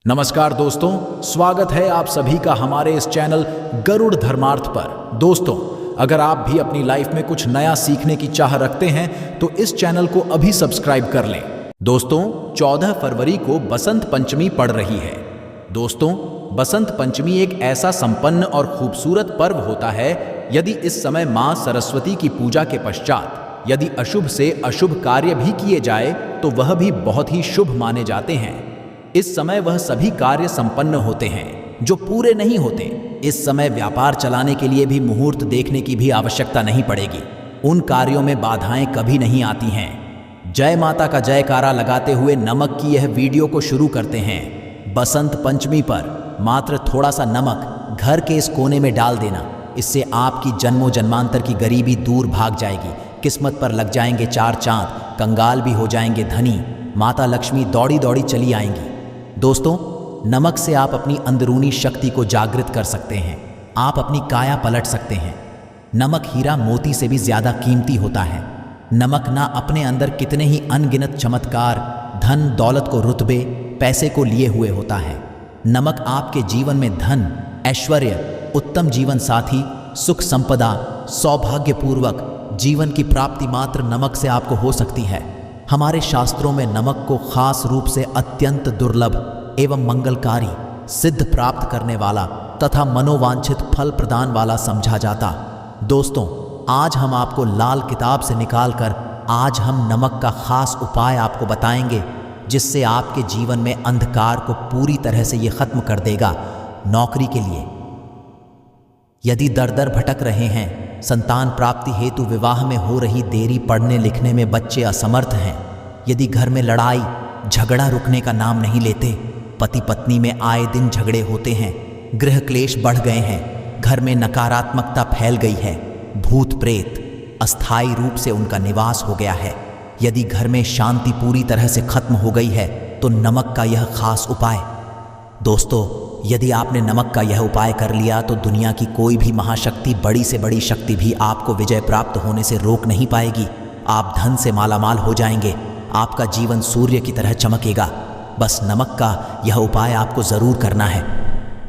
नमस्कार दोस्तों, स्वागत है आप सभी का हमारे इस चैनल गरुड़ धर्मार्थ पर। दोस्तों, अगर आप भी अपनी लाइफ में कुछ नया सीखने की चाह रखते हैं तो इस चैनल को अभी सब्सक्राइब कर लें। दोस्तों, 14 फरवरी को बसंत पंचमी पड़ रही है। दोस्तों, बसंत पंचमी एक ऐसा संपन्न और खूबसूरत पर्व होता है। यदि इस समय माँ सरस्वती की पूजा के पश्चात यदि अशुभ से अशुभ कार्य भी किए जाए तो वह भी बहुत ही शुभ माने जाते हैं। इस समय वह सभी कार्य संपन्न होते हैं जो पूरे नहीं होते। इस समय व्यापार चलाने के लिए भी मुहूर्त देखने की भी आवश्यकता नहीं पड़ेगी। उन कार्यों में बाधाएं कभी नहीं आती हैं। जय माता का जयकारा लगाते हुए नमक की यह वीडियो को शुरू करते हैं। बसंत पंचमी पर मात्र थोड़ा सा नमक घर के इस कोने में डाल देना, इससे आपकी जन्मों जन्मांतर की गरीबी दूर भाग जाएगी। किस्मत पर लग जाएंगे 4 चांद, कंगाल भी हो जाएंगे धनी। माता लक्ष्मी दौड़ी दौड़ी चली आएंगी। दोस्तों, नमक से आप अपनी अंदरूनी शक्ति को जागृत कर सकते हैं। आप अपनी काया पलट सकते हैं। नमक हीरा मोती से भी ज्यादा कीमती होता है। नमक ना अपने अंदर कितने ही अनगिनत चमत्कार, धन दौलत को, रुतबे पैसे को लिए हुए होता है। नमक आपके जीवन में धन, ऐश्वर्य, उत्तम जीवन साथी, सुख संपदा, सौभाग्यपूर्वक जीवन की प्राप्ति मात्र नमक से आपको हो सकती है। हमारे शास्त्रों में नमक को खास रूप से अत्यंत दुर्लभ एवं मंगलकारी, सिद्ध प्राप्त करने वाला तथा मनोवांछित फल प्रदान वाला समझा जाता। दोस्तों, आज हम आपको लाल किताब से निकालकर आज हम नमक का खास उपाय आपको बताएंगे, जिससे आपके जीवन में अंधकार को पूरी तरह से ये खत्म कर देगा। नौकरी के लिए यदि दर दर भटक रहे हैं, संतान प्राप्ति हेतु विवाह में हो रही देरी, पढ़ने लिखने में बच्चे असमर्थ हैं, यदि घर में लड़ाई झगड़ा रुकने का नाम नहीं लेते, पति पत्नी में आए दिन झगड़े होते हैं, गृह क्लेश बढ़ गए हैं, घर में नकारात्मकता फैल गई है, भूत प्रेत अस्थायी रूप से उनका निवास हो गया है, यदि घर में शांति पूरी तरह से खत्म हो गई है, तो नमक का यह खास उपाय। दोस्तों, यदि आपने नमक का यह उपाय कर लिया तो दुनिया की कोई भी महाशक्ति, बड़ी से बड़ी शक्ति भी आपको विजय प्राप्त होने से रोक नहीं पाएगी। आप धन से मालामाल हो जाएंगे। आपका जीवन सूर्य की तरह चमकेगा। बस नमक का यह उपाय आपको जरूर करना है।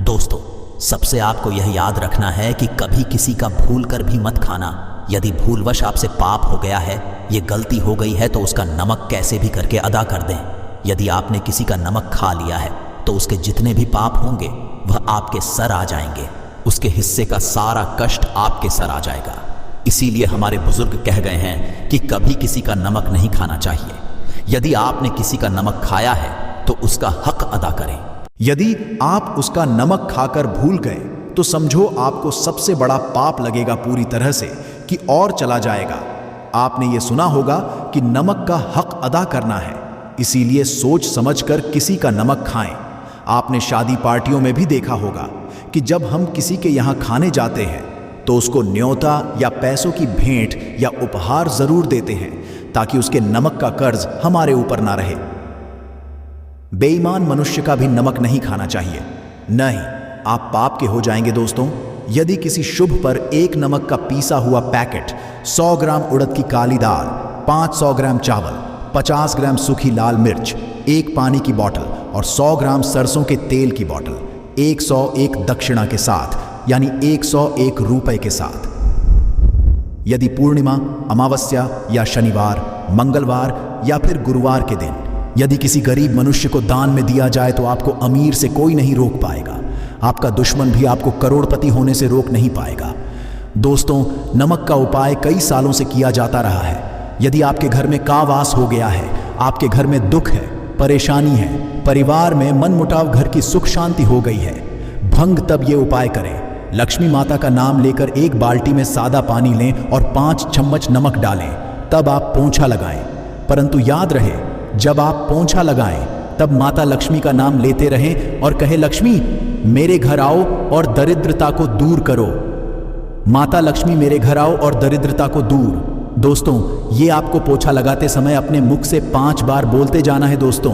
दोस्तों, सबसे आपको यह याद रखना है कि कभी किसी का भूल कर भी मत खाना। यदि भूलवश आपसे पाप हो गया है, ये गलती हो गई है, तो उसका नमक कैसे भी करके अदा कर दें। यदि आपने किसी का नमक खा लिया है तो उसके जितने भी पाप होंगे वह आपके सर आ जाएंगे। उसके हिस्से का सारा कष्ट आपके सर आ जाएगा। इसीलिए हमारे बुजुर्ग कह गए हैं कि कभी किसी का नमक नहीं खाना चाहिए। यदि आपने किसी का नमक खाया है तो उसका हक अदा करें। यदि आप उसका नमक खाकर भूल गए तो समझो आपको सबसे बड़ा पाप लगेगा पूरी तरह से कि और चला जाएगा। आपने ये सुना होगा कि नमक का हक अदा करना है, इसीलिए सोच समझकर किसी का नमक खाएं। आपने शादी पार्टियों में भी देखा होगा कि जब हम किसी के यहाँ खाने जाते हैं तो उसको न्योता या पैसों की भेंट या उपहार जरूर देते हैं, ताकि उसके नमक का कर्ज हमारे ऊपर ना रहे। बेईमान मनुष्य का भी नमक नहीं खाना चाहिए, नहीं, आप पाप के हो जाएंगे। दोस्तों, यदि किसी शुभ पर एक नमक का पीसा हुआ पैकेट, 100 ग्राम उड़द की काली दाल, 500 ग्राम चावल, 50 ग्राम सूखी लाल मिर्च, एक पानी की बोतल और 100 ग्राम सरसों के तेल की बोतल 101 दक्षिणा के साथ, यानी 101 रुपए के साथ, यदि पूर्णिमा, अमावस्या या शनिवार, मंगलवार या फिर गुरुवार के दिन यदि किसी गरीब मनुष्य को दान में दिया जाए तो आपको अमीर से कोई नहीं रोक पाएगा। आपका दुश्मन भी आपको करोड़पति होने से रोक नहीं पाएगा। दोस्तों, नमक का उपाय कई सालों से किया जाता रहा है। यदि आपके घर में कावास हो गया है, आपके घर में दुख है, परेशानी है, परिवार में मनमुटाव, घर की सुख शांति हो गई है, भंग तब ये उपाय करें। लक्ष्मी माता का नाम लेकर एक बाल्टी में सादा पानी लें और 5 चम्मच नमक डालें, तब आप पोंछा लगाएं। परंतु याद रहे, जब आप पोंछा लगाएं तब माता लक्ष्मी का नाम लेते रहें और कहे, लक्ष्मी मेरे घर आओ और दरिद्रता को दूर करो। माता लक्ष्मी मेरे घर आओ और दरिद्रता को दूर। दोस्तों, ये आपको पोछा लगाते समय अपने मुख से 5 बार बोलते जाना है। दोस्तों,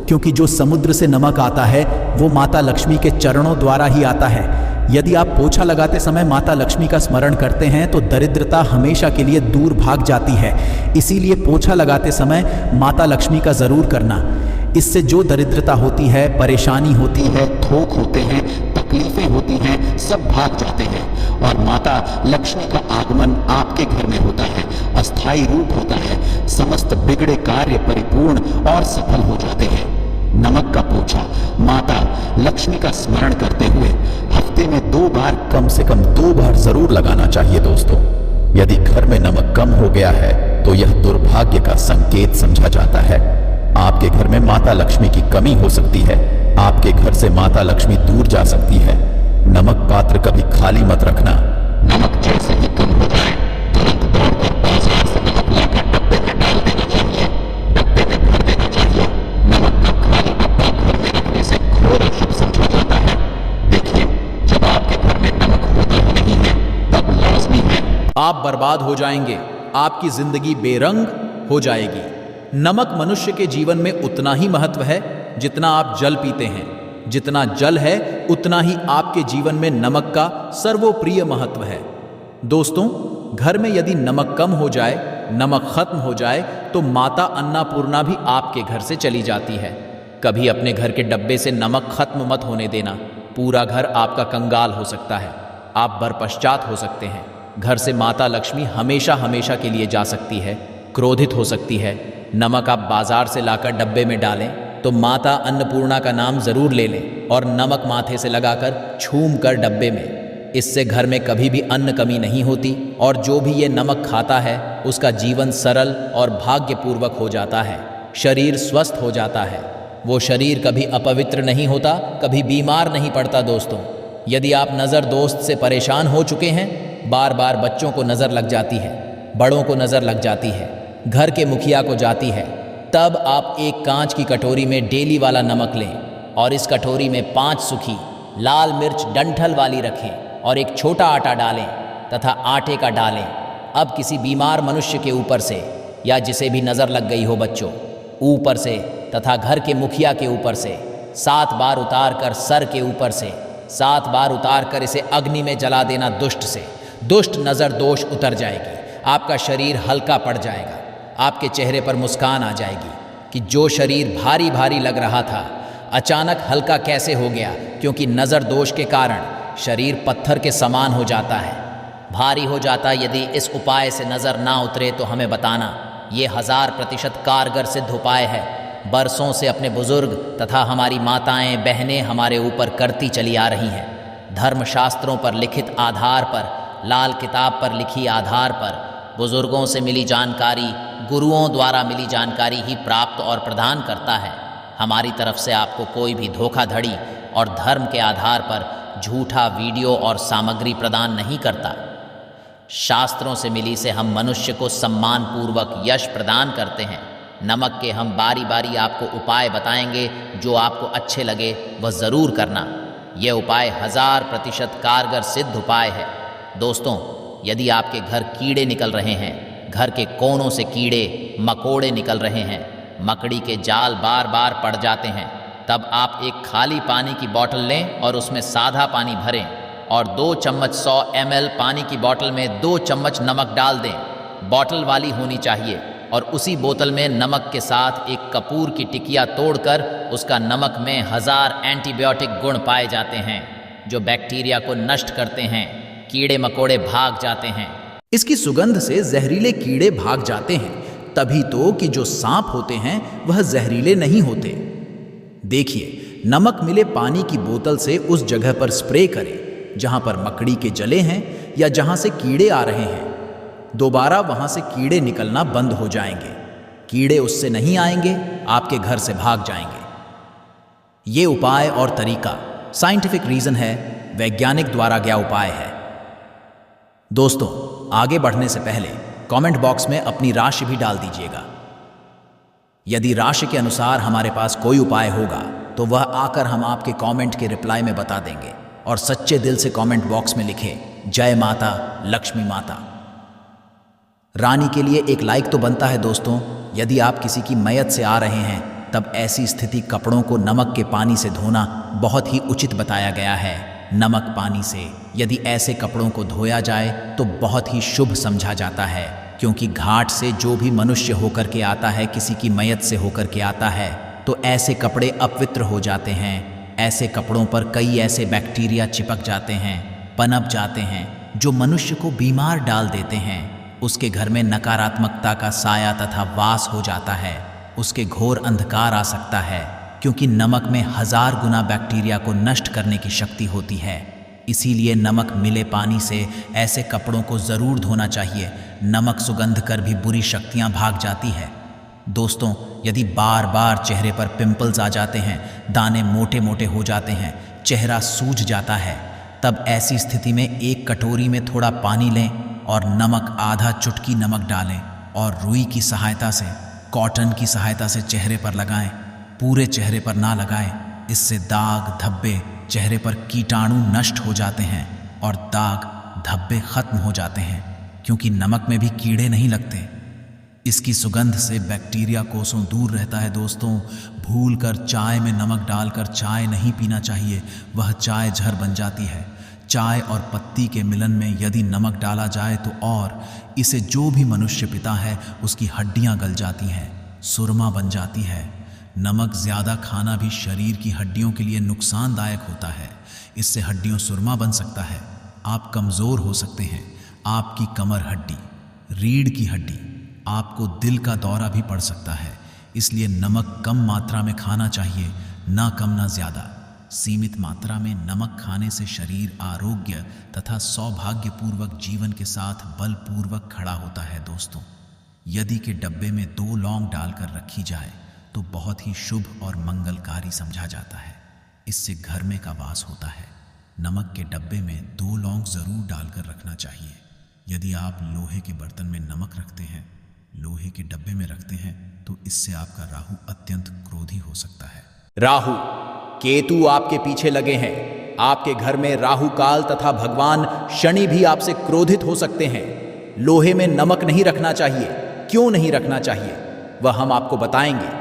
क्योंकि जो समुद्र से नमक आता है वो माता लक्ष्मी के चरणों द्वारा ही आता है। यदि आप पोछा लगाते समय माता लक्ष्मी का स्मरण करते हैं तो दरिद्रता हमेशा के लिए दूर भाग जाती है। इसीलिए पोछा लगाते समय माता लक्ष्मी का जरूर करना। इससे जो दरिद्रता होती है, परेशानी होती है, थोक होते हैं, तकलीफें होती हैं, सब भाग जाते हैं और माता लक्ष्मी का आगमन आपके घर में होता है, अस्थायी रूप होता है, समस्त बिगड़े कार्य परिपूर्ण और सफल हो जाते हैं। नमक का पोछा माता लक्ष्मी का स्मरण करते हुए हफ्ते में 2 बार, कम से कम 2 बार जरूर लगाना चाहिए दोस्तों। यदि घर में नमक कम हो गया है तो यह दुर्भाग्य का संकेत समझा जाता है। आपके घर में माता लक्ष्मी की कमी हो सकती है, आपके घर से माता लक्ष्मी दूर जा सकती है। नमक पात्र कभी खाली मत रखना। नमक जैसे ही कम हो जाए तुरंत दौड़कर बाजार से नमक लाकर डब्बे में डाल देना चाहिए, डब्बे में भर देना चाहिए। नमक का खाली डब्बा घर में रखने से घोर अशुभ समझा जाता है। देखिए, जब आपके घर में नमक होता ही नहीं है तब लाजमी है आप बर्बाद हो जाएंगे, आपकी जिंदगी बेरंग हो जाएगी। नमक मनुष्य के जीवन में उतना ही महत्व है जितना आप जल पीते हैं। जितना जल है उतना ही आपके जीवन में नमक का सर्वोप्रिय महत्व है। दोस्तों, घर में यदि नमक कम हो जाए, नमक खत्म हो जाए तो माता अन्नपूर्णा भी आपके घर से चली जाती है। कभी अपने घर के डब्बे से नमक खत्म मत होने देना, पूरा घर आपका कंगाल हो सकता है, आप बरपश्चात हो सकते हैं। घर से माता लक्ष्मी हमेशा हमेशा के लिए जा सकती है, क्रोधित हो सकती है। नमक आप बाजार से लाकर डब्बे में डालें तो माता अन्नपूर्णा का नाम जरूर ले लें और नमक माथे से लगाकर छूम कर डब्बे में। इससे घर में कभी भी अन्न कमी नहीं होती और जो भी ये नमक खाता है उसका जीवन सरल और भाग्यपूर्वक हो जाता है, शरीर स्वस्थ हो जाता है। वो शरीर कभी अपवित्र नहीं होता, कभी बीमार नहीं पड़ता। दोस्तों, यदि आप नज़र दोस्त से परेशान हो चुके हैं, बार बार बच्चों को नज़र लग जाती है, बड़ों को नज़र लग जाती है, घर के मुखिया को जाती है, तब आप एक कांच की कटोरी में डेली वाला नमक लें और इस कटोरी में 5 सूखी लाल मिर्च डंठल वाली रखें और एक छोटा आटा डालें तथा आटे का डालें। अब किसी बीमार मनुष्य के ऊपर से या जिसे भी नज़र लग गई हो बच्चों, ऊपर से तथा घर के मुखिया के ऊपर से 7 बार उतार कर, सर के ऊपर से 7 बार उतार कर इसे अग्नि में जला देना। दुष्ट से दुष्ट नज़र दोष उतर जाएगी, आपका शरीर हल्का पड़ जाएगा, आपके चेहरे पर मुस्कान आ जाएगी कि जो शरीर भारी भारी लग रहा था अचानक हल्का कैसे हो गया, क्योंकि नज़र दोष के कारण शरीर पत्थर के समान हो जाता है, भारी हो जाता। यदि इस उपाय से नज़र ना उतरे तो हमें बताना। ये 1000% कारगर सिद्ध उपाय है। बरसों से अपने बुजुर्ग तथा हमारी माताएं बहनें हमारे ऊपर करती चली आ रही हैं। धर्मशास्त्रों पर लिखित आधार पर, लाल किताब पर लिखी आधार पर, बुजुर्गों से मिली जानकारी, गुरुओं द्वारा मिली जानकारी ही प्राप्त और प्रदान करता है। हमारी तरफ से आपको कोई भी धोखाधड़ी और धर्म के आधार पर झूठा वीडियो और सामग्री प्रदान नहीं करता। शास्त्रों से मिली से हम मनुष्य को सम्मान पूर्वक यश प्रदान करते हैं। नमक के हम बारी बारी आपको उपाय बताएंगे, जो आपको अच्छे लगे वह ज़रूर करना। यह उपाय 1000% कारगर सिद्ध उपाय है। दोस्तों, यदि आपके घर कीड़े निकल रहे हैं, घर के कोनों से कीड़े मकोड़े निकल रहे हैं, मकड़ी के जाल बार बार पड़ जाते हैं, तब आप एक खाली पानी की बोतल लें और उसमें सादा पानी भरें और 2 चम्मच 100 ml पानी की बोतल में 2 चम्मच नमक डाल दें। बोतल वाली होनी चाहिए और उसी बोतल में नमक के साथ एक कपूर की टिकिया तोड़कर उसका नमक में 1000 एंटीबायोटिक गुण पाए जाते हैं, जो बैक्टीरिया को नष्ट करते हैं, कीड़े मकोड़े भाग जाते हैं। इसकी सुगंध से जहरीले कीड़े भाग जाते हैं। तभी तो कि जो सांप होते हैं वह जहरीले नहीं होते। देखिए, नमक मिले पानी की बोतल से उस जगह पर स्प्रे करें जहां पर मकड़ी के जले हैं या जहां से कीड़े आ रहे हैं। दोबारा वहां से कीड़े निकलना बंद हो जाएंगे। कीड़े उससे नहीं आएंगे, आपके घर से भाग जाएंगे। ये उपाय और तरीका साइंटिफिक रीजन है, वैज्ञानिक द्वारा गया उपाय है। दोस्तों, आगे बढ़ने से पहले कमेंट बॉक्स में अपनी राशि भी डाल दीजिएगा। यदि राशि के अनुसार हमारे पास कोई उपाय होगा तो वह आकर हम आपके कमेंट के रिप्लाई में बता देंगे। और सच्चे दिल से कमेंट बॉक्स में लिखें, जय माता लक्ष्मी माता। रानी के लिए एक लाइक तो बनता है दोस्तों। यदि आप किसी की मैयत से आ रहे हैं तब ऐसी स्थिति कपड़ों को नमक के पानी से धोना बहुत ही उचित बताया गया है। नमक पानी से यदि ऐसे कपड़ों को धोया जाए तो बहुत ही शुभ समझा जाता है, क्योंकि घाट से जो भी मनुष्य होकर के आता है, किसी की मैयत से होकर के आता है, तो ऐसे कपड़े अपवित्र हो जाते हैं। ऐसे कपड़ों पर कई ऐसे बैक्टीरिया चिपक जाते हैं, पनप जाते हैं, जो मनुष्य को बीमार डाल देते हैं। उसके घर में नकारात्मकता का साया तथा वास हो जाता है। उसके घोर अंधकार आ सकता है, क्योंकि नमक में 1000 गुना बैक्टीरिया को नष्ट करने की शक्ति होती है। इसीलिए नमक मिले पानी से ऐसे कपड़ों को ज़रूर धोना चाहिए। नमक सुगंध कर भी बुरी शक्तियाँ भाग जाती है। दोस्तों, यदि बार बार चेहरे पर पिंपल्स आ जाते हैं, दाने मोटे मोटे हो जाते हैं, चेहरा सूज जाता है, तब ऐसी स्थिति में एक कटोरी में थोड़ा पानी लें और नमक आधा चुटकी नमक डालें और रुई की सहायता से, कॉटन की सहायता से चेहरे पर लगाएं। पूरे चेहरे पर ना लगाएं। इससे दाग धब्बे, चेहरे पर कीटाणु नष्ट हो जाते हैं और दाग धब्बे खत्म हो जाते हैं, क्योंकि नमक में भी कीड़े नहीं लगते। इसकी सुगंध से बैक्टीरिया कोसों दूर रहता है। दोस्तों, भूलकर चाय में नमक डालकर चाय नहीं पीना चाहिए, वह चाय जहर बन जाती है। चाय और पत्ती के मिलन में यदि नमक डाला जाए तो और इसे जो भी मनुष्य पीता है उसकी हड्डियां गल जाती हैं, सुरमा बन जाती है। नमक ज़्यादा खाना भी शरीर की हड्डियों के लिए नुकसानदायक होता है। इससे हड्डियों सुरमा बन सकता है, आप कमज़ोर हो सकते हैं। आपकी कमर हड्डी, रीढ़ की हड्डी, आपको दिल का दौरा भी पड़ सकता है। इसलिए नमक कम मात्रा में खाना चाहिए, ना कम ना ज़्यादा। सीमित मात्रा में नमक खाने से शरीर आरोग्य तथा सौभाग्यपूर्वक जीवन के साथ बलपूर्वक खड़ा होता है। दोस्तों, यदि के डब्बे में 2 लौंग डालकर रखी जाए तो बहुत ही शुभ और मंगलकारी समझा जाता है। इससे घर में का वास होता है। नमक के डब्बे में 2 लौंग ज़रूर डालकर रखना चाहिए। यदि आप लोहे के बर्तन में नमक रखते हैं, लोहे के डब्बे में रखते हैं, तो इससे आपका राहु अत्यंत क्रोधी हो सकता है। राहु, केतु आपके पीछे लगे हैं। आपके घर में राहु काल तथा भगवान शनि भी आपसे क्रोधित हो सकते हैं। लोहे में नमक नहीं रखना चाहिए। क्यों नहीं रखना चाहिए, वह हम आपको बताएंगे।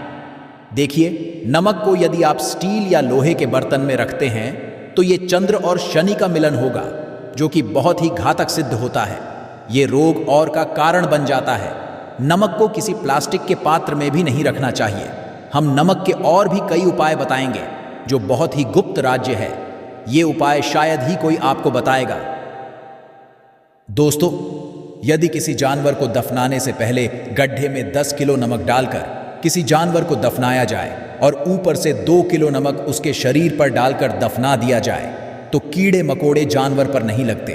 देखिए, नमक को यदि आप स्टील या लोहे के बर्तन में रखते हैं तो ये चंद्र और शनि का मिलन होगा, जो कि बहुत ही घातक सिद्ध होता है। ये रोग और का कारण बन जाता है। नमक को किसी प्लास्टिक के पात्र में भी नहीं रखना चाहिए। हम नमक के और भी कई उपाय बताएंगे जो बहुत ही गुप्त राज्य है। ये उपाय शायद ही कोई आपको बताएगा। दोस्तों, यदि किसी जानवर को दफनाने से पहले गड्ढे में 10 किलो नमक डालकर किसी जानवर को दफनाया जाए और ऊपर से 2 किलो नमक उसके शरीर पर डालकर दफना दिया जाए तो कीड़े मकोड़े जानवर पर नहीं लगते।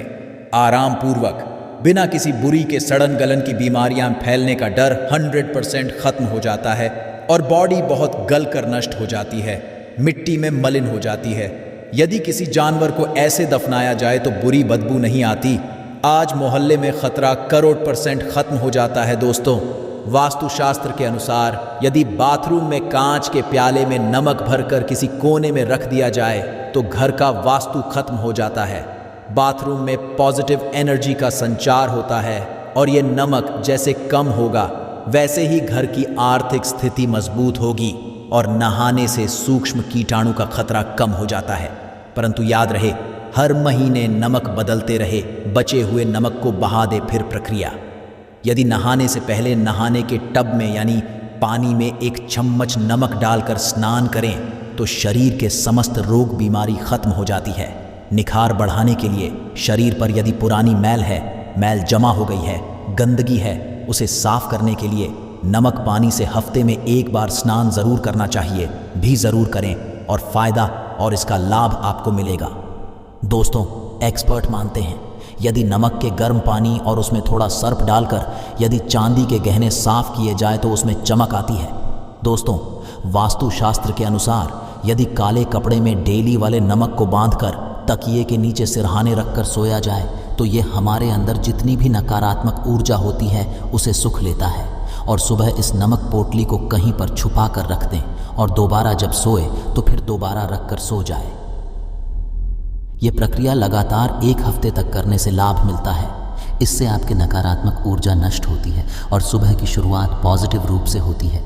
आराम पूर्वक, बिना किसी बुरी के सड़न गलन की बीमारियां फैलने का डर 100% खत्म हो जाता है और बॉडी बहुत गल कर नष्ट हो जाती है, मिट्टी में मलिन हो जाती है। यदि किसी जानवर को ऐसे दफनाया जाए तो बुरी बदबू नहीं आती। आज मोहल्ले में खतरा करोड़ % खत्म हो जाता है। दोस्तों, वास्तुशास्त्र के अनुसार यदि बाथरूम में कांच के प्याले में नमक भरकर किसी कोने में रख दिया जाए तो घर का वास्तु खत्म हो जाता है। बाथरूम में पॉजिटिव एनर्जी का संचार होता है और ये नमक जैसे कम होगा वैसे ही घर की आर्थिक स्थिति मजबूत होगी और नहाने से सूक्ष्म कीटाणु का खतरा कम हो जाता है। परंतु याद रहे, हर महीने नमक बदलते रहे, बचे हुए नमक को बहा दे। फिर प्रक्रिया, यदि नहाने से पहले नहाने के टब में यानी पानी में 1 चम्मच नमक डालकर स्नान करें तो शरीर के समस्त रोग बीमारी खत्म हो जाती है। निखार बढ़ाने के लिए शरीर पर यदि पुरानी मैल है, मैल जमा हो गई है, गंदगी है, उसे साफ करने के लिए नमक पानी से हफ्ते में 1 बार स्नान ज़रूर करना चाहिए। भी ज़रूर करें और फ़ायदा और इसका लाभ आपको मिलेगा। दोस्तों, एक्सपर्ट मानते हैं यदि नमक के गर्म पानी और उसमें थोड़ा सर्फ डालकर यदि चांदी के गहने साफ किए जाए तो उसमें चमक आती है। दोस्तों, वास्तुशास्त्र के अनुसार यदि काले कपड़े में डेली वाले नमक को बांधकर तकिए के नीचे सिरहाने रखकर सोया जाए तो ये हमारे अंदर जितनी भी नकारात्मक ऊर्जा होती है उसे सुख लेता है। और सुबह इस नमक पोटली को कहीं पर छुपा कर रख दें और दोबारा जब सोए तो फिर दोबारा रख कर सो जाए। ये प्रक्रिया लगातार 1 हफ्ते तक करने से लाभ मिलता है। इससे आपकी नकारात्मक ऊर्जा नष्ट होती है और सुबह की शुरुआत पॉजिटिव रूप से होती है।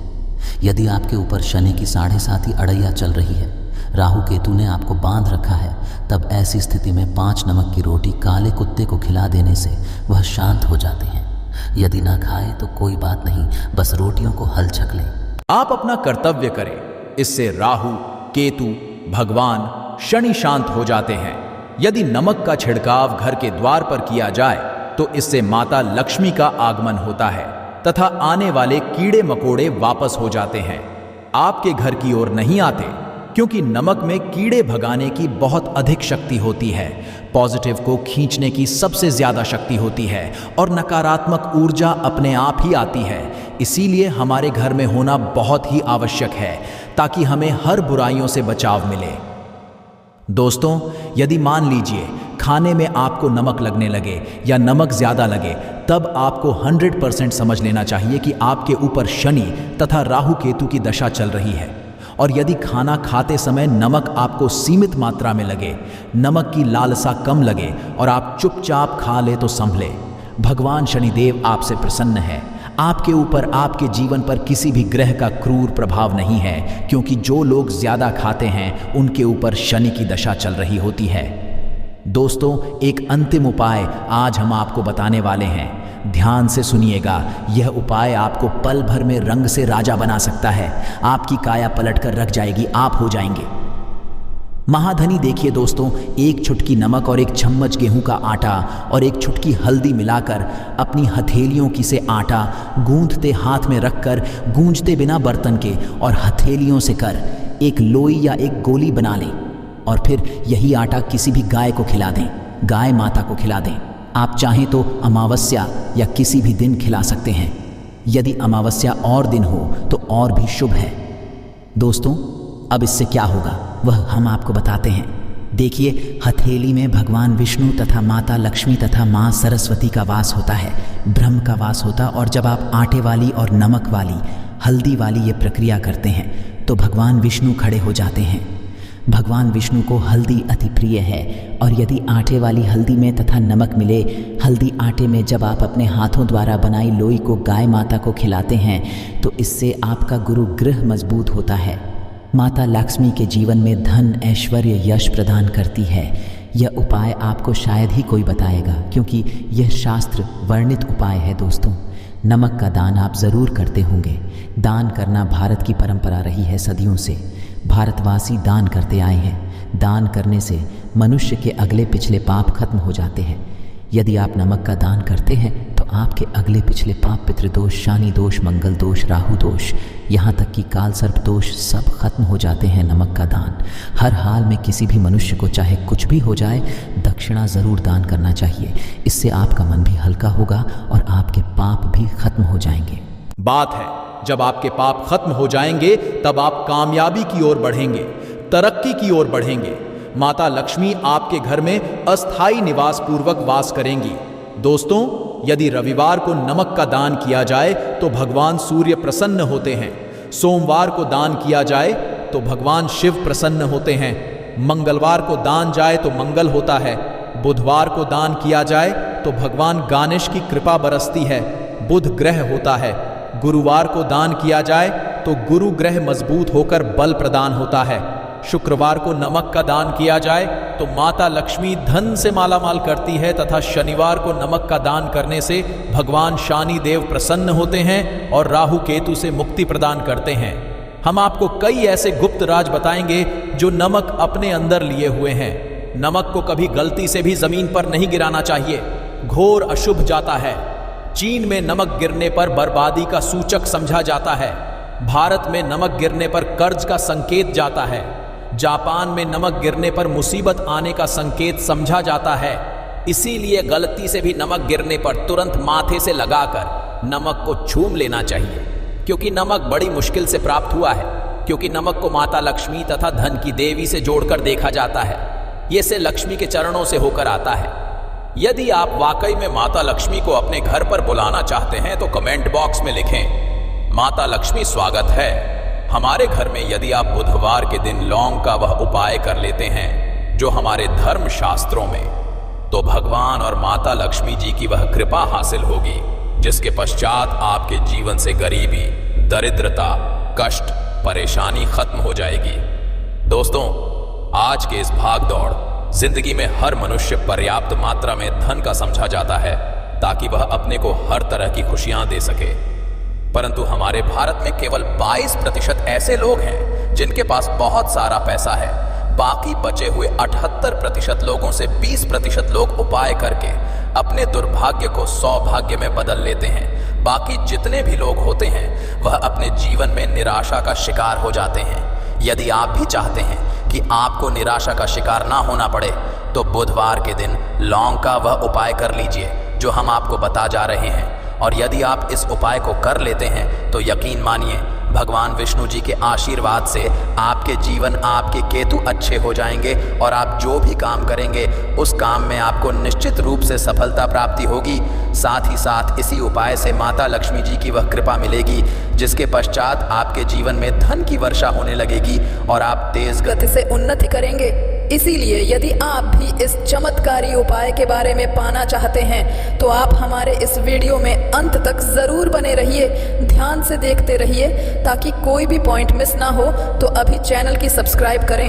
यदि आपके ऊपर शनि की 7.5 अड़ैया चल रही है, राहु केतु ने आपको बांध रखा है, तब ऐसी स्थिति में 5 नमक की रोटी काले कुत्ते को खिला देने से वह शांत हो जाते हैं। यदि ना खाए तो कोई बात नहीं, बस रोटियों को हल छक लें। आप अपना कर्तव्य करें, इससे राहु, केतु, भगवान, शनि शांत हो जाते हैं। यदि नमक का छिड़काव घर के द्वार पर किया जाए तो इससे माता लक्ष्मी का आगमन होता है तथा आने वाले कीड़े मकोड़े वापस हो जाते हैं, आपके घर की ओर नहीं आते, क्योंकि नमक में कीड़े भगाने की बहुत अधिक शक्ति होती है, पॉजिटिव को खींचने की सबसे ज्यादा शक्ति होती है और नकारात्मक ऊर्जा अपने आप ही आती है। इसीलिए हमारे घर में होना बहुत ही आवश्यक है ताकि हमें हर बुराइयों से बचाव मिले। दोस्तों, यदि मान लीजिए खाने में आपको नमक लगने लगे या नमक ज्यादा लगे, तब आपको 100% समझ लेना चाहिए कि आपके ऊपर शनि तथा राहु केतु की दशा चल रही है। और यदि खाना खाते समय नमक आपको सीमित मात्रा में लगे, नमक की लालसा कम लगे और आप चुपचाप खा ले तो संभले, भगवान शनिदेव आपसे प्रसन्न है। आपके ऊपर, आपके जीवन पर किसी भी ग्रह का क्रूर प्रभाव नहीं है, क्योंकि जो लोग ज्यादा खाते हैं उनके ऊपर शनि की दशा चल रही होती है। दोस्तों, एक अंतिम उपाय आज हम आपको बताने वाले हैं। ध्यान से सुनिएगा, यह उपाय आपको पल भर में रंग से राजा बना सकता है। आपकी काया पलट कर रख जाएगी, आप हो जाएंगे महाधनी। देखिए दोस्तों, एक चुटकी नमक और एक चम्मच गेहूं का आटा और एक चुटकी हल्दी मिलाकर अपनी हथेलियों की से आटा गूंथते हाथ में रखकर, गूंजते बिना बर्तन के और हथेलियों से कर एक लोई या एक गोली बना लें और फिर यही आटा किसी भी गाय को खिला दें, गाय माता को खिला दें। आप चाहें तो अमावस्या या किसी भी दिन खिला सकते हैं। यदि अमावस्या और दिन हो तो और भी शुभ है। दोस्तों, अब इससे क्या होगा वह हम आपको बताते हैं। देखिए, हथेली में भगवान विष्णु तथा माता लक्ष्मी तथा माँ सरस्वती का वास होता है, ब्रह्म का वास होता। और जब आप आटे वाली और नमक वाली, हल्दी वाली ये प्रक्रिया करते हैं तो भगवान विष्णु खड़े हो जाते हैं। भगवान विष्णु को हल्दी अति प्रिय है और यदि आटे वाली हल्दी में तथा नमक मिले हल्दी आटे में जब आप अपने हाथों द्वारा बनाई लोई को गाय माता को खिलाते हैं तो इससे आपका गुरु ग्रह मजबूत होता है। माता लक्ष्मी के जीवन में धन, ऐश्वर्य, यश प्रदान करती है। यह उपाय आपको शायद ही कोई बताएगा, क्योंकि यह शास्त्र वर्णित उपाय है। दोस्तों, नमक का दान आप ज़रूर करते होंगे। दान करना भारत की परंपरा रही है सदियों से। भारतवासी दान करते आए हैं। दान करने से मनुष्य के अगले पिछले पाप खत्म हो जाते हैं। यदि आप नमक का दान करते हैं तो आपके अगले पिछले पाप, पितृदोष, शानी दोष, मंगल दोष, राहु दोष, यहाँ तक कि काल सर्प दोष सब खत्म हो जाते हैं। नमक का दान हर हाल में किसी भी मनुष्य को चाहे कुछ भी हो जाए, दक्षिणा ज़रूर दान करना चाहिए। इससे आपका मन भी हल्का होगा और आपके पाप भी खत्म हो जाएंगे। बात है, जब आपके पाप खत्म हो जाएंगे तब आप कामयाबी की ओर बढ़ेंगे, तरक्की की ओर बढ़ेंगे। माता लक्ष्मी आपके घर में अस्थायी निवास पूर्वक वास करेंगी। दोस्तों, यदि रविवार को नमक का दान किया जाए तो भगवान सूर्य प्रसन्न होते हैं। सोमवार को दान किया जाए तो भगवान शिव प्रसन्न होते हैं। मंगलवार को दान जाए तो मंगल होता है। बुधवार को दान किया जाए तो भगवान गणेश की कृपा बरसती है, बुध ग्रह होता है। गुरुवार को दान किया जाए तो गुरु ग्रह मजबूत होकर बल प्रदान होता है। शुक्रवार को नमक का दान किया जाए तो माता लक्ष्मी धन से मालामाल करती है तथा शनिवार को नमक का दान करने से भगवान शनि देव प्रसन्न होते हैं और राहु केतु से मुक्ति प्रदान करते हैं। हम आपको कई ऐसे गुप्त राज बताएंगे जो नमक अपने अंदर लिए हुए हैं। नमक को कभी गलती से भी जमीन पर नहीं गिराना चाहिए, घोर अशुभ जाता है। चीन में नमक गिरने पर बर्बादी का सूचक समझा जाता है। भारत में नमक गिरने पर कर्ज का संकेत जाता है। जापान में नमक गिरने पर मुसीबत आने का संकेत समझा जाता है। इसीलिए गलती से भी नमक गिरने पर तुरंत माथे से लगाकर नमक को छूम लेना चाहिए, क्योंकि नमक बड़ी मुश्किल से प्राप्त हुआ है। क्योंकि नमक को माता लक्ष्मी तथा धन की देवी से जोड़कर देखा जाता है। ये से लक्ष्मी के चरणों से होकर आता है। यदि आप वाकई में माता लक्ष्मी को अपने घर पर बुलाना चाहते हैं तो कमेंट बॉक्स में लिखें, माता लक्ष्मी स्वागत है हमारे घर में। यदि आप बुधवार के दिन लौंग का वह उपाय कर लेते हैं जो हमारे धर्म शास्त्रों में, तो भगवान और माता लक्ष्मी जी की वह कृपा हासिल होगी जिसके पश्चात आपके जीवन से गरीबी, दरिद्रता, कष्ट, परेशानी खत्म हो जाएगी। दोस्तों, आज के इस भागदौड़ जिंदगी में हर मनुष्य पर्याप्त मात्रा में धन का समझा जाता है ताकि वह अपने को हर तरह की खुशियां दे सके, परंतु हमारे भारत में केवल 22% ऐसे लोग हैं जिनके पास बहुत सारा पैसा है। बाकी बचे हुए 78% लोगों से 20% लोग उपाय करके अपने दुर्भाग्य को सौभाग्य में बदल लेते हैं। बाकी जितने भी लोग होते हैं वह अपने जीवन में निराशा का शिकार हो जाते हैं। यदि आप भी चाहते हैं कि आपको निराशा का शिकार ना होना पड़े तो बुधवार के दिन लौंग का वह उपाय कर लीजिए जो हम आपको बता जा रहे हैं। और यदि आप इस उपाय को कर लेते हैं तो यकीन मानिए भगवान विष्णु जी के आशीर्वाद से आपके जीवन, आपके केतु अच्छे हो जाएंगे और आप जो भी काम करेंगे उस काम में आपको निश्चित रूप से सफलता प्राप्ति होगी। साथ ही साथ इसी उपाय से माता लक्ष्मी जी की वह कृपा मिलेगी जिसके पश्चात आपके जीवन में धन की वर्षा होने लगेगी और आप तेज गति से उन्नति करेंगे। इसीलिए यदि आप भी इस चमत्कारी उपाय के बारे में पाना चाहते हैं तो आप हमारे इस वीडियो में अंत तक जरूर बने रहिए, ध्यान से देखते रहिए ताकि कोई भी पॉइंट मिस ना हो। तो अभी चैनल की सब्सक्राइब करें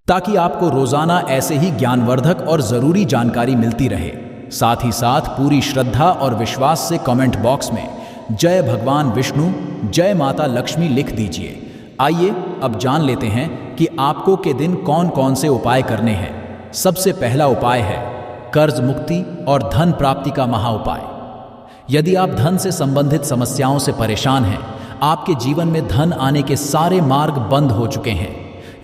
ताकि आपको रोजाना ऐसे ही ज्ञानवर्धक और जरूरी जानकारी मिलती रहे। साथ ही साथ पूरी श्रद्धा और विश्वास से कमेंट बॉक्स में जय भगवान विष्णु, जय माता लक्ष्मी लिख दीजिए। आइए अब जान लेते हैं कि आपको के दिन कौन कौन से उपाय करने हैं। सबसे पहला उपाय है कर्ज मुक्ति और धन प्राप्ति का महा उपाय। यदि आप धन से संबंधित समस्याओं से परेशान हैं, आपके जीवन में धन आने के सारे मार्ग बंद हो चुके हैं,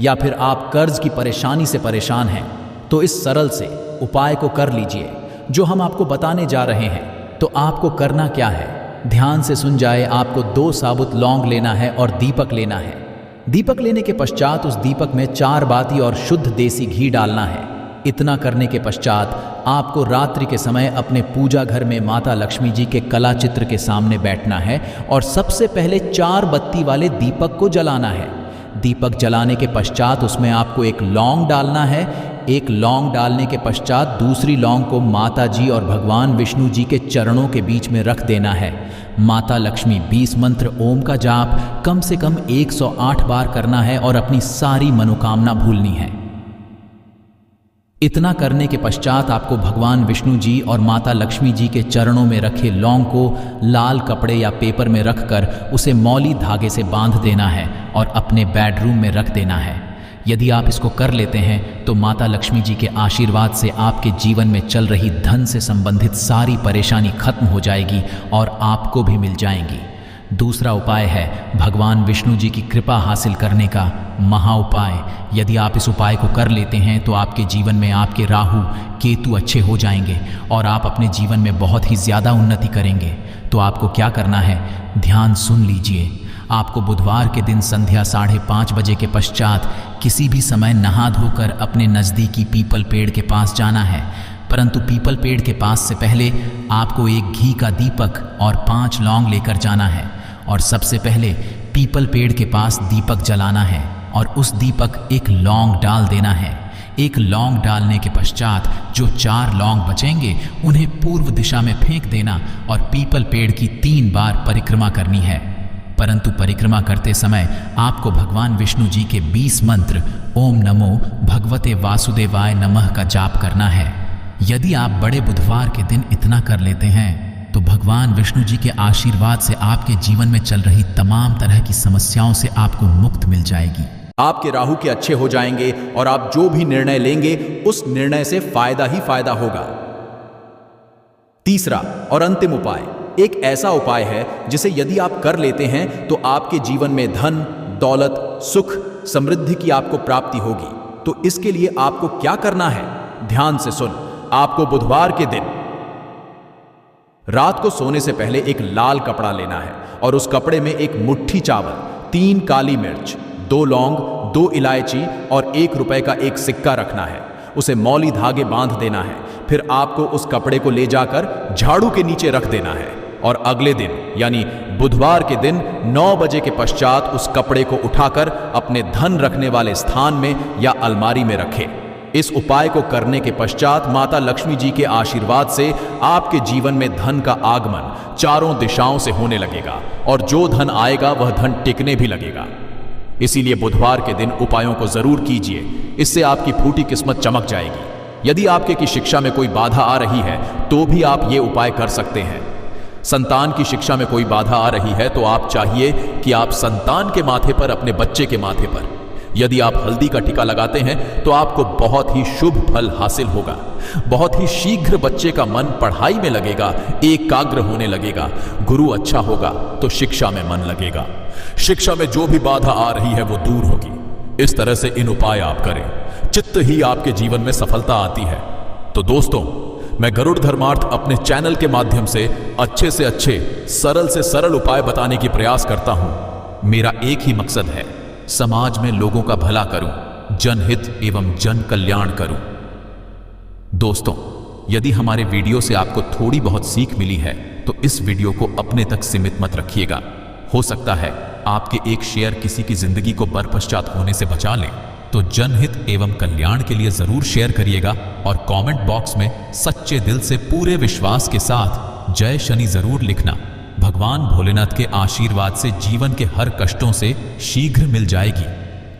या फिर आप कर्ज की परेशानी से परेशान हैं, तो इस सरल से उपाय को कर लीजिए जो हम आपको बताने जा रहे हैं। तो आपको करना क्या है, ध्यान से सुन जाए। आपको 2 साबुत लौंग लेना है और दीपक लेना है। दीपक लेने के पश्चात उस दीपक में 4 बाती और शुद्ध देसी घी डालना है। इतना करने के पश्चात आपको रात्रि के समय अपने पूजा घर में माता लक्ष्मी जी के कला चित्र के सामने बैठना है और सबसे पहले 4 बत्ती वाले दीपक को जलाना है। दीपक जलाने के पश्चात उसमें आपको एक लौंग डालना है। एक लौंग डालने के पश्चात दूसरी लौंग को माता जी और भगवान विष्णु जी के चरणों के बीच में रख देना है। माता लक्ष्मी 20 मंत्र ओम का जाप कम से कम 108 बार करना है और अपनी सारी मनोकामना भूलनी है। इतना करने के पश्चात आपको भगवान विष्णु जी और माता लक्ष्मी जी के चरणों में रखे लौंग को लाल कपड़े या पेपर में रखकर उसे मौली धागे से बांध देना है और अपने बेडरूम में रख देना है। यदि आप इसको कर लेते हैं तो माता लक्ष्मी जी के आशीर्वाद से आपके जीवन में चल रही धन से संबंधित सारी परेशानी खत्म हो जाएगी और आपको भी मिल जाएंगी। दूसरा उपाय है भगवान विष्णु जी की कृपा हासिल करने का महा उपाय। यदि आप इस उपाय को कर लेते हैं तो आपके जीवन में आपके राहु केतु अच्छे हो जाएंगे और आप अपने जीवन में बहुत ही ज़्यादा उन्नति करेंगे। तो आपको क्या करना है, ध्यान सुन लीजिए। आपको बुधवार के दिन संध्या 5:30 बजे के पश्चात किसी भी समय नहा धोकर अपने नज़दीकी पीपल पेड़ के पास जाना है। परंतु पीपल पेड़ के पास से पहले आपको एक घी का दीपक और 5 लौंग लेकर जाना है और सबसे पहले पीपल पेड़ के पास दीपक जलाना है और उस दीपक एक लौंग डाल देना है। एक लौंग डालने के पश्चात जो 4 लौंग बचेंगे उन्हें पूर्व दिशा में फेंक देना और पीपल पेड़ की 3 बार परिक्रमा करनी है। परंतु परिक्रमा करते समय आपको भगवान विष्णु जी के 20 मंत्र ओम नमो भगवते वासुदेवाय नमः का जाप करना है। यदि आप बड़े बुधवार के दिन इतना कर लेते हैं तो भगवान विष्णु जी के आशीर्वाद से आपके जीवन में चल रही तमाम तरह की समस्याओं से आपको मुक्त मिल जाएगी। आपके राहु के अच्छे हो जाएंगे और आप जो भी निर्णय लेंगे उस निर्णय से फायदा ही फायदा होगा। तीसरा और अंतिम उपाय एक ऐसा उपाय है जिसे यदि आप कर लेते हैं तो आपके जीवन में धन, दौलत, सुख, समृद्धि की आपको प्राप्ति होगी। तो इसके लिए आपको क्या करना है, ध्यान से सुन। आपको बुधवार के दिन रात को सोने से पहले एक लाल कपड़ा लेना है और उस कपड़े में एक मुट्ठी चावल, 3 काली मिर्च, 2 लौंग, 2 इलायची और 1 रुपए का एक सिक्का रखना है। उसे मौली धागे बांध देना है। फिर आपको उस कपड़े को ले जाकर झाड़ू के नीचे रख देना है और अगले दिन यानी बुधवार के दिन 9 बजे के पश्चात उस कपड़े को उठाकर अपने धन रखने वाले स्थान में या अलमारी में रखें। इस उपाय को करने के पश्चात माता लक्ष्मी जी के आशीर्वाद से आपके जीवन में धन का आगमन चारों दिशाओं से होने लगेगा और जो धन आएगा वह धन टिकने भी लगेगा। इसीलिए बुधवार के दिन उपायों को जरूर कीजिए, इससे आपकी फूटी किस्मत चमक जाएगी। यदि आपके की शिक्षा में कोई बाधा आ रही है तो भी आप ये उपाय कर सकते हैं। संतान की शिक्षा में कोई बाधा आ रही है तो आप चाहिए कि आप संतान के माथे पर, अपने बच्चे के माथे पर यदि आप हल्दी का टीका लगाते हैं तो आपको बहुत ही शुभ फल हासिल होगा। बहुत ही शीघ्र बच्चे का मन पढ़ाई में लगेगा, एकाग्र होने लगेगा। गुरु अच्छा होगा तो शिक्षा में मन लगेगा। शिक्षा में जो भी बाधा आ रही है वो दूर होगी। इस तरह से इन उपाय आप करें, चित्त ही आपके जीवन में सफलता आती है। तो दोस्तों, मैं गरुड़ धर्मार्थ अपने चैनल के माध्यम से अच्छे सरल से सरल उपाय बताने की प्रयास करता हूं। मेरा एक ही मकसद है, समाज में लोगों का भला करूं, जनहित एवं जन कल्याण करूं। दोस्तों, यदि हमारे वीडियो से आपको थोड़ी बहुत सीख मिली है तो इस वीडियो को अपने तक सीमित मत रखिएगा। हो सकता है आपके एक शेयर किसी की जिंदगी को बरपश्चात होने से बचा ले, तो जनहित एवं कल्याण के लिए जरूर शेयर करिएगा और कमेंट बॉक्स में सच्चे दिल से पूरे विश्वास के साथ जय शनि जरूर लिखना। भगवान भोलेनाथ के आशीर्वाद से जीवन के हर कष्टों से शीघ्र मिल जाएगी।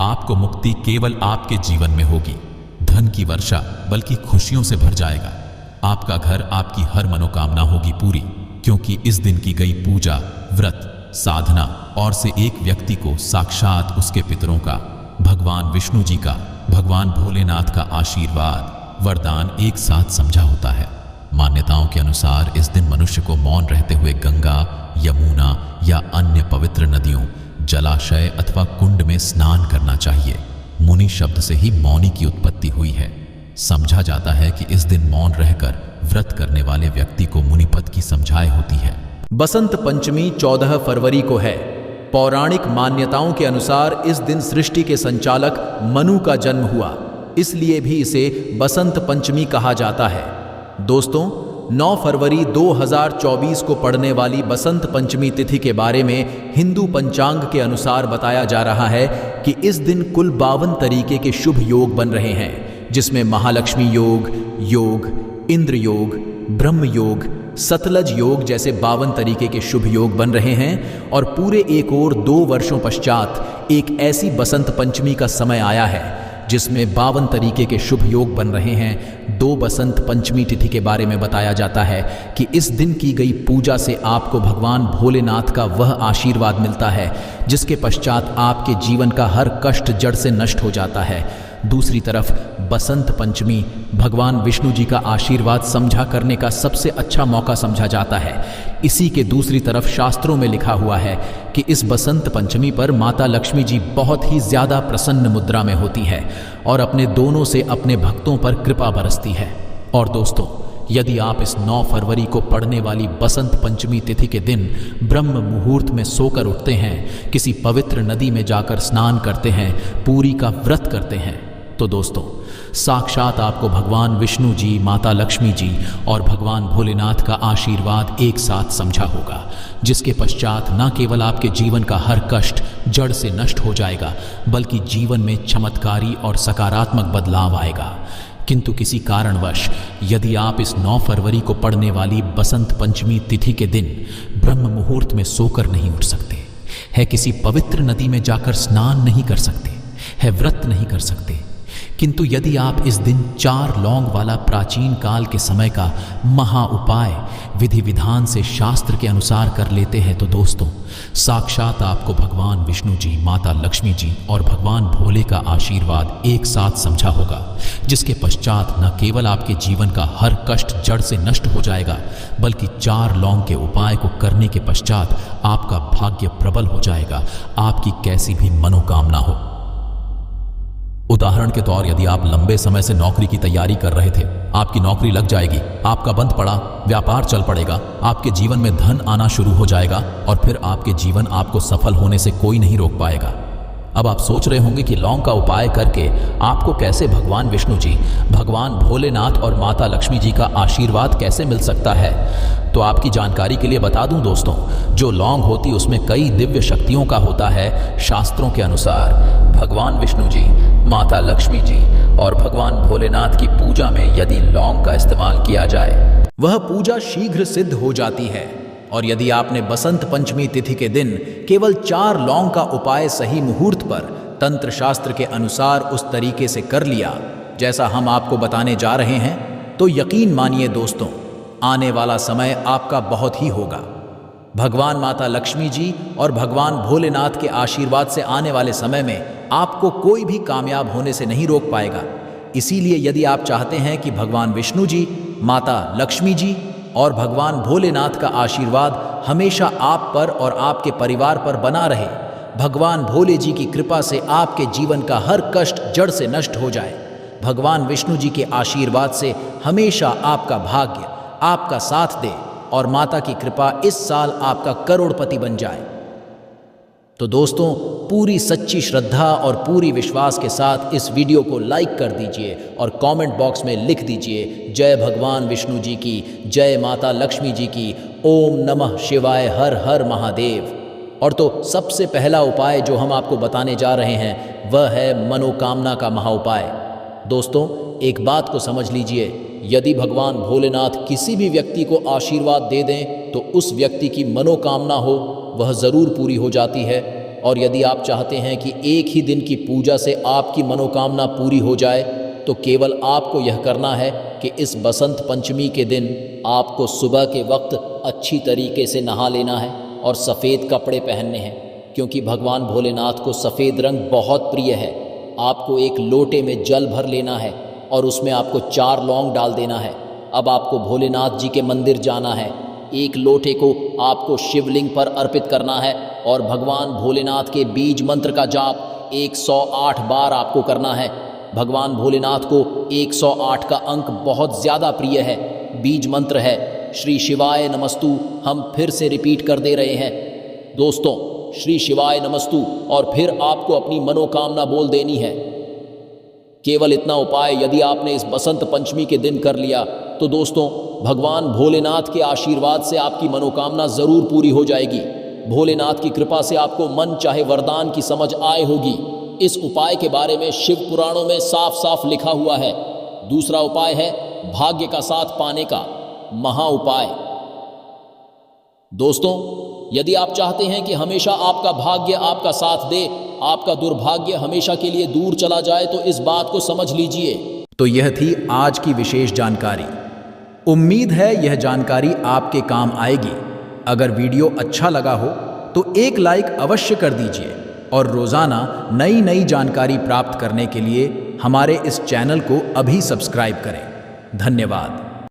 आपको मुक्ति केवल आपके जीवन में होगी। धन की वर्षा बल्कि खुशियों से भर जाएगा। आपका घर, आपकी हर मनोकामना होगी पूरी, क्योंकि इस दिन की गई पूजा, व्रत, साधना और से एक व्यक्ति को साक्षात उसके पितरों का, भगवान विष्णु जी का, भगवान भोलेनाथ का आशीर्वाद, वरदान एक साथ समझा होता है। मान्यताओं के अनुसार इस दिन मनुष्य को मौन रहते हुए गंगा, यमुना या अन्य पवित्र नदियों, जलाशय अथवा कुंड में स्नान करना चाहिए। मुनि शब्द से ही मौनी की उत्पत्ति हुई है। समझा जाता है कि इस दिन मौन रहकर व्रत करने वाले व्यक्ति को मुनिपद की समझाए होती है। बसंत पंचमी 14 फरवरी को है। पौराणिक मान्यताओं के अनुसार इस दिन सृष्टि के संचालक मनु का जन्म हुआ, इसलिए भी इसे बसंत पंचमी कहा जाता है। दोस्तों, 9 फरवरी 2024 को पड़ने वाली बसंत पंचमी तिथि के बारे में हिंदू पंचांग के अनुसार बताया जा रहा है कि इस दिन कुल 52 तरीके के शुभ योग बन रहे हैं, जिसमें महालक्ष्मी योग, इंद्र योग, ब्रह्म योग, सतलज योग जैसे 52 तरीके के शुभ योग बन रहे हैं। और पूरे एक और 2 वर्षों पश्चात एक ऐसी बसंत पंचमी का समय आया है जिसमें 52 तरीके के शुभ योग बन रहे हैं। 2 बसंत पंचमी तिथि के बारे में बताया जाता है कि इस दिन की गई पूजा से आपको भगवान भोलेनाथ का वह आशीर्वाद मिलता है जिसके पश्चात आपके जीवन का हर कष्ट जड़ से नष्ट हो जाता है। दूसरी तरफ बसंत पंचमी भगवान विष्णु जी का आशीर्वाद समझा करने का सबसे अच्छा मौका समझा जाता है। इसी के दूसरी तरफ शास्त्रों में लिखा हुआ है कि इस बसंत पंचमी पर माता लक्ष्मी जी बहुत ही ज़्यादा प्रसन्न मुद्रा में होती है और अपने दोनों से अपने भक्तों पर कृपा बरसती है। और दोस्तों, यदि आप इस 9 फरवरी को पड़ने वाली बसंत पंचमी तिथि के दिन ब्रह्म मुहूर्त में सोकर उठते हैं, किसी पवित्र नदी में जाकर स्नान करते हैं, पूरी का व्रत करते हैं, तो दोस्तों, साक्षात आपको भगवान विष्णु जी, माता लक्ष्मी जी और भगवान भोलेनाथ का आशीर्वाद एक साथ समझा होगा, जिसके पश्चात न केवल आपके जीवन का हर कष्ट जड़ से नष्ट हो जाएगा, बल्कि जीवन में चमत्कारी और सकारात्मक बदलाव आएगा। किंतु किसी कारणवश यदि आप इस 9 फरवरी को पड़ने वाली बसंत पंचमी तिथि के दिन ब्रह्म मुहूर्त में सोकर नहीं उठ सकते हैं, किसी पवित्र नदी में जाकर स्नान नहीं कर सकते हैं, व्रत नहीं कर सकते, किंतु यदि आप इस दिन 4 लौंग वाला प्राचीन काल के समय का महा उपाय विधि विधान से शास्त्र के अनुसार कर लेते हैं, तो दोस्तों, साक्षात आपको भगवान विष्णु जी, माता लक्ष्मी जी और भगवान भोले का आशीर्वाद एक साथ समझा होगा, जिसके पश्चात न केवल आपके जीवन का हर कष्ट जड़ से नष्ट हो जाएगा, बल्कि 4 लौंग के उपाय को करने के पश्चात आपका भाग्य प्रबल हो जाएगा, आपकी कैसी भी मनोकामना हो। उदाहरण के तौर, यदि आप लंबे समय से नौकरी की तैयारी कर रहे थे, आपकी नौकरी लग जाएगी, आपका बंद पड़ा व्यापार चल पड़ेगा, आपके जीवन में धन आना शुरू हो जाएगा और फिर आपके जीवन आपको सफल होने से कोई नहीं रोक पाएगा। अब आप सोच रहे होंगे कि लौंग का उपाय करके आपको कैसे भगवान विष्णु जी, भगवान भोलेनाथ और माता लक्ष्मी जी का आशीर्वाद कैसे मिल सकता है। तो आपकी जानकारी के लिए बता दूं दोस्तों, जो लौंग होती उसमें कई दिव्य शक्तियों का होता है। शास्त्रों के अनुसार भगवान विष्णु जी, माता लक्ष्मी जी और भगवान भोलेनाथ की पूजा में यदि लौंग का इस्तेमाल किया जाए, वह पूजा शीघ्र सिद्ध हो जाती है। और यदि आपने बसंत पंचमी तिथि के दिन केवल 4 लौंग का उपाय सही मुहूर्त पर तंत्र शास्त्र के अनुसार उस तरीके से कर लिया जैसा हम आपको बताने जा रहे हैं, तो यकीन मानिए दोस्तों, आने वाला समय आपका बहुत ही होगा। भगवान माता लक्ष्मी जी और भगवान भोलेनाथ के आशीर्वाद से आने वाले समय में आपको कोई भी कामयाब होने से नहीं रोक पाएगा। इसीलिए यदि आप चाहते हैं कि भगवान विष्णु जी, माता लक्ष्मी जी और भगवान भोलेनाथ का आशीर्वाद हमेशा आप पर और आपके परिवार पर बना रहे, भगवान भोले जी की कृपा से आपके जीवन का हर कष्ट जड़ से नष्ट हो जाए, भगवान विष्णु जी के आशीर्वाद से हमेशा आपका भाग्य आपका साथ दे और माता की कृपा इस साल आपका करोड़पति बन जाए, तो दोस्तों पूरी सच्ची श्रद्धा और पूरी विश्वास के साथ इस वीडियो को लाइक कर दीजिए और कमेंट बॉक्स में लिख दीजिए जय भगवान विष्णु जी की, जय माता लक्ष्मी जी की, ओम नमः शिवाय, हर हर महादेव। और तो सबसे पहला उपाय जो हम आपको बताने जा रहे हैं वह है मनोकामना का महाउपाय। दोस्तों एक बात को समझ लीजिए, यदि भगवान भोलेनाथ किसी भी व्यक्ति को आशीर्वाद दे दें तो उस व्यक्ति की मनोकामना हो वह ज़रूर पूरी हो जाती है। और यदि आप चाहते हैं कि एक ही दिन की पूजा से आपकी मनोकामना पूरी हो जाए तो केवल आपको यह करना है कि इस बसंत पंचमी के दिन आपको सुबह के वक्त अच्छी तरीके से नहा लेना है और सफ़ेद कपड़े पहनने हैं, क्योंकि भगवान भोलेनाथ को सफ़ेद रंग बहुत प्रिय है। आपको एक लोटे में जल भर लेना है और उसमें आपको 4 लौंग डाल देना है। अब आपको भोलेनाथ जी के मंदिर जाना है, एक लोटे को आपको शिवलिंग पर अर्पित करना है और भगवान भोलेनाथ के बीज मंत्र का जाप 108 बार आपको करना है। भगवान भोलेनाथ को 108 का अंक बहुत ज़्यादा प्रिय है। बीज मंत्र है श्री शिवाय नमस्तु। हम फिर से रिपीट कर दे रहे हैं दोस्तों, श्री शिवाय नमस्तु, और फिर आपको अपनी मनोकामना बोल देनी है। केवल इतना उपाय यदि आपने इस बसंत पंचमी के दिन कर लिया तो दोस्तों भगवान भोलेनाथ के आशीर्वाद से आपकी मनोकामना ज़रूर पूरी हो जाएगी। भोलेनाथ की कृपा से आपको मन चाहे वरदान की समझ आए होगी। इस उपाय के बारे में शिव पुराणों में साफ साफ लिखा हुआ है। दूसरा उपाय है भाग्य का साथ पाने का महा उपाय। दोस्तों यदि आप चाहते हैं कि हमेशा आपका भाग्य आपका साथ दे, आपका दुर्भाग्य हमेशा के लिए दूर चला जाए, तो इस बात को समझ लीजिए। तो यह थी आज की विशेष जानकारी। उम्मीद है यह जानकारी आपके काम आएगी। अगर वीडियो अच्छा लगा हो तो एक लाइक अवश्य कर दीजिए और रोज़ाना नई नई जानकारी प्राप्त करने के लिए हमारे इस चैनल को अभी सब्सक्राइब करें। धन्यवाद।